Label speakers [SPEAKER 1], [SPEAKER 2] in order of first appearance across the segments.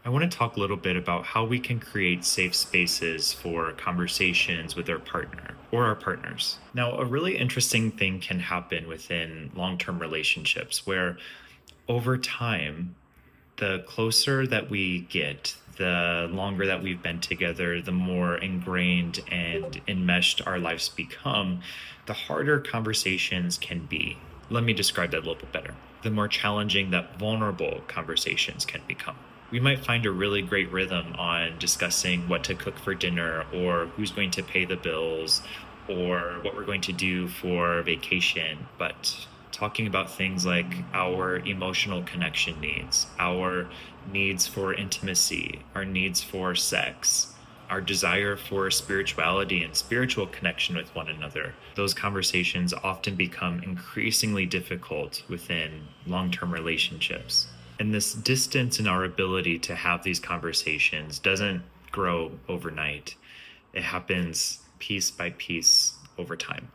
[SPEAKER 1] I want to talk a little bit about how we can create safe spaces for conversations with our partner or our partners. Now, a really interesting thing can happen within long term relationships where over time, the closer that we get, the longer that we've been together, the more ingrained and enmeshed our lives become, the harder conversations can be. Let me describe that a little bit better. The more challenging that vulnerable conversations can become. We might find a really great rhythm on discussing what to cook for dinner or who's going to pay the bills or what we're going to do for vacation, but talking about things like our emotional connection needs, our needs for intimacy, our needs for sex, our desire for spirituality and spiritual connection with one another. Those conversations often become increasingly difficult within long-term relationships. And this distance in our ability to have these conversations doesn't grow overnight. It happens piece by piece over time.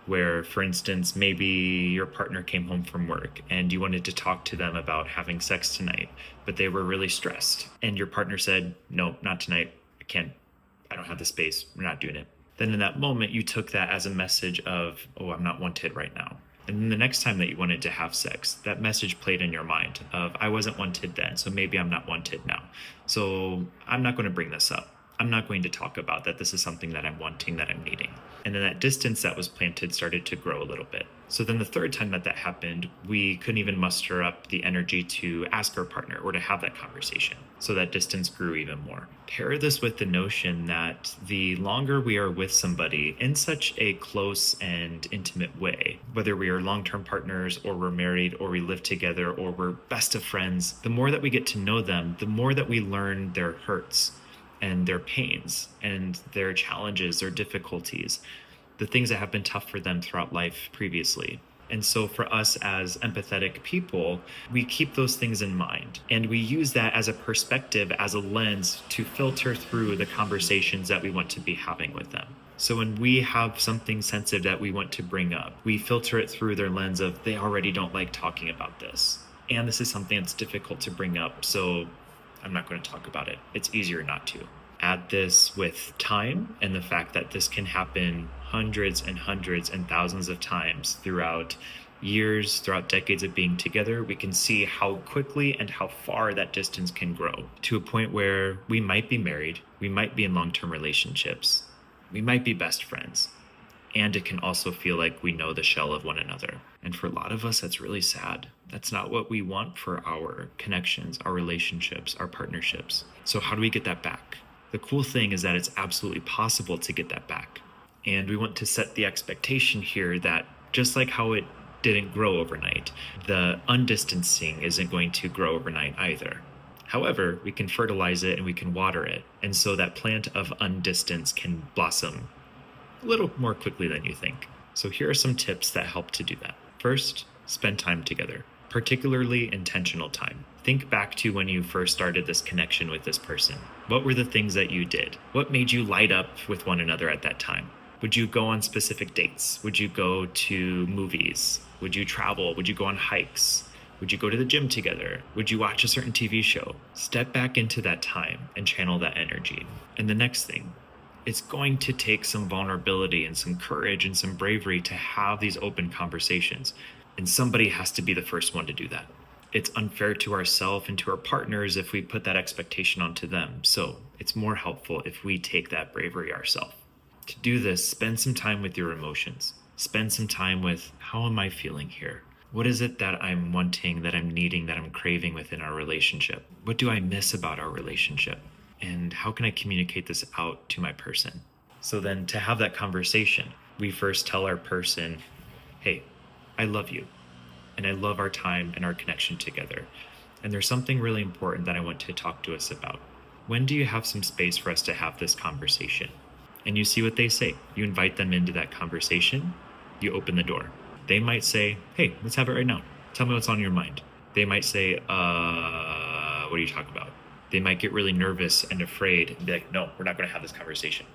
[SPEAKER 1] Where, for instance, maybe your partner came home from work and you wanted to talk to them about having sex tonight, but they were really stressed. And your partner said, no, not tonight. I don't have the space. We're not doing it. Then in that moment, you took that as a message of, oh, I'm not wanted right now. And then the next time that you wanted to have sex, that message played in your mind of, I wasn't wanted then, so maybe I'm not wanted now. So I'm not going to bring this up. I'm not going to talk about that. This is something that I'm wanting, that I'm needing. And then that distance that was planted started to grow a little bit. So then the third time that happened, we couldn't even muster up the energy to ask our partner or to have that conversation. So that distance grew even more. Pair this with the notion that the longer we are with somebody in such a close and intimate way, whether we are long-term partners or we're married or we live together or we're best of friends, the more that we get to know them, the more that we learn their hurts and their pains and their challenges, their difficulties, the things that have been tough for them throughout life previously. And so for us as empathetic people, we keep those things in mind and we use that as a perspective, as a lens to filter through the conversations that we want to be having with them. So when we have something sensitive that we want to bring up, we filter it through their lens of they already don't like talking about this. And this is something that's difficult to bring up. So I'm not going to talk about it. It's easier not to. Add this with time and the fact that this can happen hundreds and hundreds and thousands of times throughout years, throughout decades of being together. We can see how quickly and how far that distance can grow to a point where we might be married, we might be in long-term relationships, we might be best friends. And it can also feel like we know the shell of one another. And for a lot of us, that's really sad. That's not what we want for our connections, our relationships, our partnerships. So how do we get that back? The cool thing is that it's absolutely possible to get that back. And we want to set the expectation here that just like how it didn't grow overnight, the undistancing isn't going to grow overnight either. However, we can fertilize it and we can water it. And so that plant of undistance can blossom a little more quickly than you think. So here are some tips that help to do that. First, spend time together, particularly intentional time. Think back to when you first started this connection with this person. What were the things that you did? What made you light up with one another at that time? Would you go on specific dates? Would you go to movies? Would you travel? Would you go on hikes? Would you go to the gym together? Would you watch a certain TV show? Step back into that time and channel that energy. And the next thing, it's going to take some vulnerability and some courage and some bravery to have these open conversations. And somebody has to be the first one to do that. It's unfair to ourselves and to our partners if we put that expectation onto them. So it's more helpful if we take that bravery ourselves. To do this, spend some time with your emotions. Spend some time with, how am I feeling here? What is it that I'm wanting, that I'm needing, that I'm craving within our relationship? What do I miss about our relationship? And how can I communicate this out to my person? So then to have that conversation, we first tell our person, hey, I love you. And I love our time and our connection together. And there's something really important that I want to talk to us about. When do you have some space for us to have this conversation? And you see what they say. You invite them into that conversation. You open the door. They might say, hey, let's have it right now. Tell me what's on your mind. They might say, what are you talking about? They might get really nervous and afraid and be like, no, we're not going to have this conversation.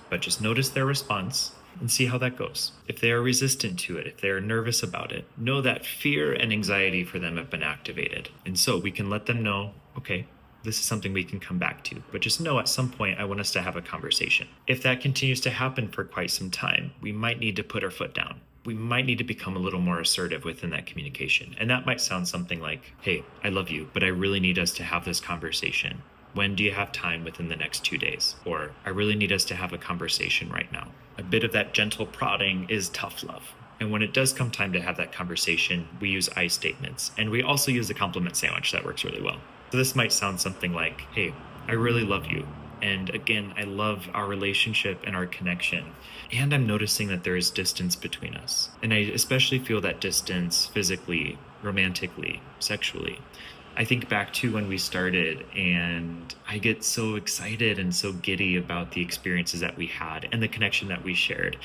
[SPEAKER 1] But just notice their response and see how that goes. If they are resistant to it, if they are nervous about it, know that fear and anxiety for them have been activated. And so we can let them know, okay, This is something we can come back to, but just know at some point I want us to have a conversation. If that continues to happen for quite some time, we might need to put our foot down. We might need to become a little more assertive within that communication. And that might sound something like, hey, I love you, but I really need us to have this conversation. When do you have time within the next 2 days? Or I really need us to have a conversation right now. A bit of that gentle prodding is tough love. And when it does come time to have that conversation, we use I statements. And we also use a compliment sandwich that works really well. So this might sound something like, hey, I really love you. And again, I love our relationship and our connection. And I'm noticing that there is distance between us. And I especially feel that distance physically, romantically, sexually. I think back to when we started, and I get so excited and so giddy about the experiences that we had and the connection that we shared.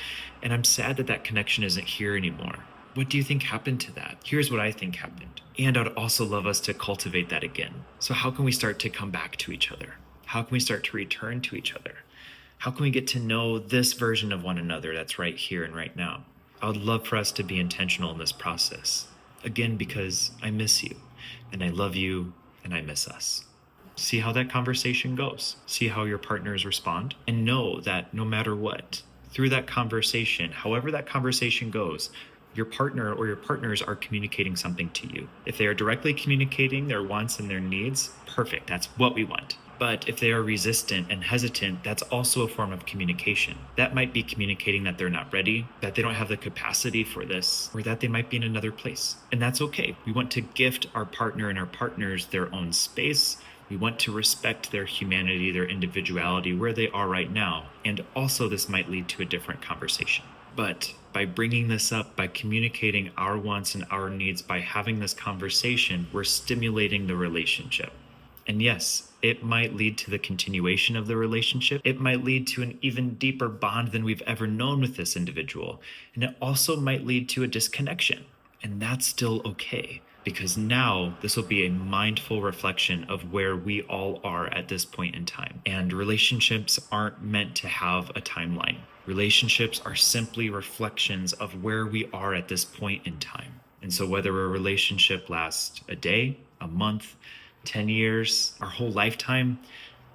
[SPEAKER 1] And I'm sad that that connection isn't here anymore. What do you think happened to that? Here's what I think happened. And I'd also love us to cultivate that again. So how can we start to come back to each other? How can we start to return to each other? How can we get to know this version of one another that's right here and right now? I would love for us to be intentional in this process. Again, because I miss you. And I love you, and I miss us. See how that conversation goes. See how your partners respond. And know that no matter what, through that conversation, however that conversation goes, your partner or your partners are communicating something to you. If they are directly communicating their wants and their needs, perfect. That's what we want. But if they are resistant and hesitant, that's also a form of communication. That might be communicating that they're not ready, that they don't have the capacity for this, or that they might be in another place. And that's okay. We want to gift our partner and our partners their own space. We want to respect their humanity, their individuality, where they are right now. And also this might lead to a different conversation. But by bringing this up, by communicating our wants and our needs, by having this conversation, we're stimulating the relationship. And yes, it might lead to the continuation of the relationship. It might lead to an even deeper bond than we've ever known with this individual. And it also might lead to a disconnection. And that's still okay, because now this will be a mindful reflection of where we all are at this point in time. And relationships aren't meant to have a timeline. Relationships are simply reflections of where we are at this point in time. And so whether a relationship lasts a day, a month, 10 years, our whole lifetime,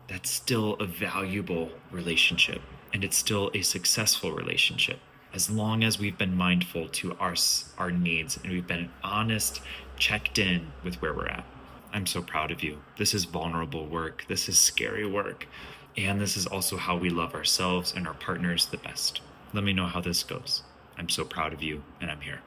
[SPEAKER 1] that's still a valuable relationship. And it's still a successful relationship, as long as we've been mindful to our needs, and we've been honest, checked in with where we're at. I'm so proud of you. This is vulnerable work. This is scary work. And this is also how we love ourselves and our partners the best. Let me know how this goes. I'm so proud of you, and I'm here.